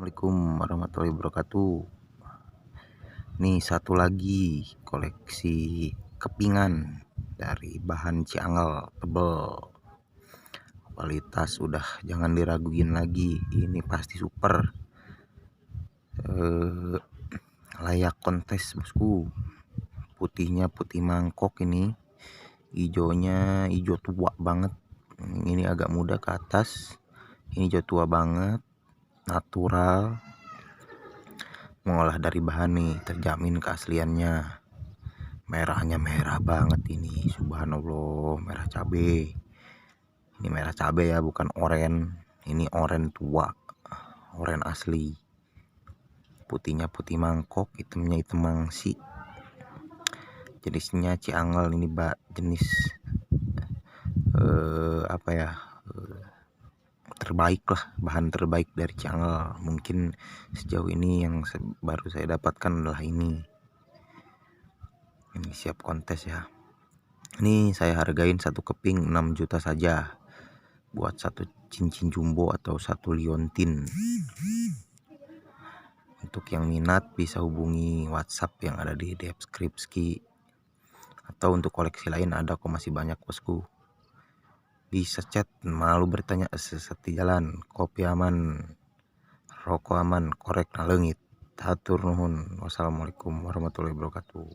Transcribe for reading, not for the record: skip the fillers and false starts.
Assalamualaikum warahmatullahi wabarakatuh. Nih satu lagi koleksi kepingan dari bahan Ciangel tebel. Kualitas udah jangan diraguin lagi, ini pasti super. Layak kontes bosku. Putihnya putih mangkok ini, hijaunya hijau tua banget. Ini agak muda ke atas, ini hijau tua banget, natural. Mengolah dari bahan nih, terjamin keasliannya. Merahnya merah banget ini, subhanallah, merah cabe. Ini merah cabe ya, bukan oren. Ini oren tua, oren asli. Putihnya putih mangkok, hitamnya hitam mangsi. Jenisnya Ciangel ini, jenis terbaik lah, bahan terbaik dari Ciangel. Mungkin sejauh ini yang baru saya dapatkan adalah ini siap kontes ya. Ini saya hargain satu keping 6 juta saja buat satu cincin jumbo atau satu liontin. Untuk yang minat bisa hubungi WhatsApp yang ada di deskripsi, atau untuk koleksi lain ada kok, masih banyak bosku. Bisa chat, malu bertanya, sesati jalan, kopi aman, rokok aman, korek na leungit. Hatur nuhun. Wassalamualaikum warahmatullahi wabarakatuh.